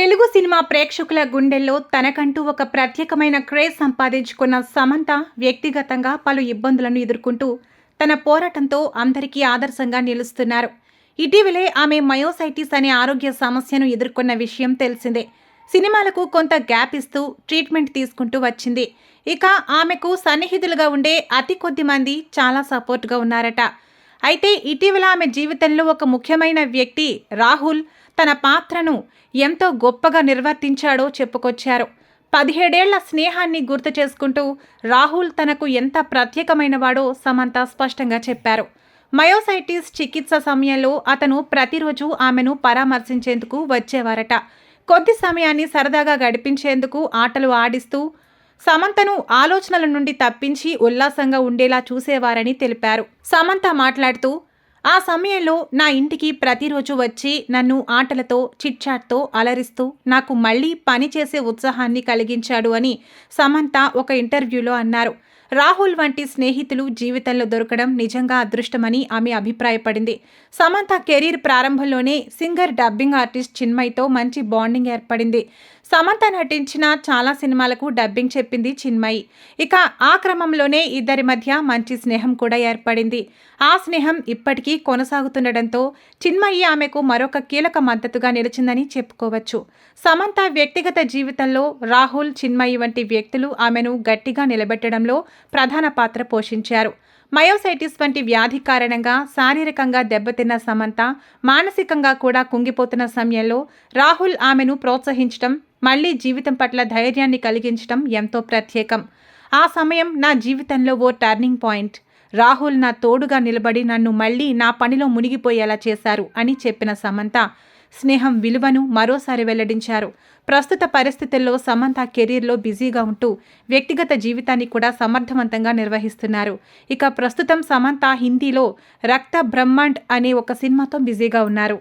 Telugu cinema ప్రేక్షకుల గుండెల్లో తనకంటూ ఒక ప్రత్యేకమైన క్రేజ్ సంపాదించుకున్న సమంత వ్యక్తిగతంగా పలు ఇబ్బందులను ఎదుర్కొంటూ తన పోరాటంతో అందరికీ ఆదర్శంగా నిలుస్తున్నారు. ఇటీవలే ఆమె మయోసైటిస్ అనే ఆరోగ్య సమస్యను ఎదుర్కొన్న విషయం తెలిసిందే. సినిమాలకు కొంత గ్యాప్ ఇస్తూ ట్రీట్మెంట్ తీసుకుంటూ వచ్చింది. ఇక ఆమెకు సన్నిహితులుగా ఉండే అతి కొద్ది మంది చాలా సపోర్ట్గా ఉన్నారట. అయితే ఇటీవల ఆమె జీవితంలో ఒక ముఖ్యమైన వ్యక్తి రాహుల్ తన పాత్రను ఎంతో గొప్పగా నిర్వర్తించాడో చెప్పుకొచ్చారు. 17 ఏళ్ల స్నేహాన్ని గుర్తు చేసుకుంటూ రాహుల్ తనకు ఎంత ప్రత్యేకమైనవాడో సమంత స్పష్టంగా చెప్పారు. మయోసైటిస్ చికిత్స సమయంలో అతను ప్రతిరోజు ఆమెను పరామర్శించేందుకు వచ్చేవారట. కొద్ది సమయాన్ని సరదాగా గడిపించేందుకు ఆటలు ఆడిస్తూ సమంతను ఆలోచనల నుండి తప్పించి ఉల్లాసంగా ఉండేలా చూసేవారని తెలిపారు. సమంత మాట్లాడుతూ, ఆ సమయంలో నా ఇంటికి ప్రతిరోజు వచ్చి నన్ను ఆటలతో చిట్చాట్తో అలరిస్తూ నాకు మళ్లీ పనిచేసే ఉత్సాహాన్ని కలిగించాడు అని సమంత ఒక ఇంటర్వ్యూలో అన్నారు. రాహుల్ వంటి స్నేహితులు జీవితంలో దొరకడం నిజంగా అదృష్టమని ఆమె అభిప్రాయపడింది. సమంత కెరీర్ ప్రారంభంలోనే సింగర్, డబ్బింగ్ ఆర్టిస్ట్ చిన్మయ్తో మంచి బాండింగ్ ఏర్పడింది. సమంత నటించిన చాలా సినిమాలకు డబ్బింగ్ చెప్పింది చిన్మయి. ఇక ఆ క్రమంలోనే ఇద్దరి మధ్య మంచి స్నేహం కూడా ఏర్పడింది. ఆ స్నేహం ఇప్పటికీ కొనసాగుతుండటంతో చిన్మయి ఆమెకు మరొక కీలక మద్దతుగా నిలిచిందని చెప్పుకోవచ్చు. సమంత వ్యక్తిగత జీవితంలో రాహుల్, చిన్మయి వంటి వ్యక్తులు ఆమెను గట్టిగా నిలబెట్టడంలో ప్రధాన పాత్ర పోషించారు. మయోసైటిస్ వంటి వ్యాధి కారణంగా శారీరకంగా దెబ్బతిన్న సమంత మానసికంగా కూడా కుంగిపోతున్న సమయంలో రాహుల్ ఆమెను ప్రోత్సహించడం, మళ్లీ జీవితం పట్ల ధైర్యాన్ని కలిగించడం ఎంతో ప్రత్యేకం. ఆ సమయం నా జీవితంలో ఓ టర్నింగ్ పాయింట్. రాహుల్ నా తోడుగా నిలబడి నన్ను మళ్లీ నా పనిలో మునిగిపోయేలా చేశారు అని చెప్పిన సమంత స్నేహం విలువను మరోసారి వెల్లడించారు. ప్రస్తుత పరిస్థితుల్లో సమంత కెరీర్లో బిజీగా ఉంటూ వ్యక్తిగత జీవితాన్ని కూడా సమర్థవంతంగా నిర్వహిస్తున్నారు. ఇక ప్రస్తుతం సమంత హిందీలో రక్త బ్రహ్మాండ్ అనే ఒక సినిమాతో బిజీగా ఉన్నారు.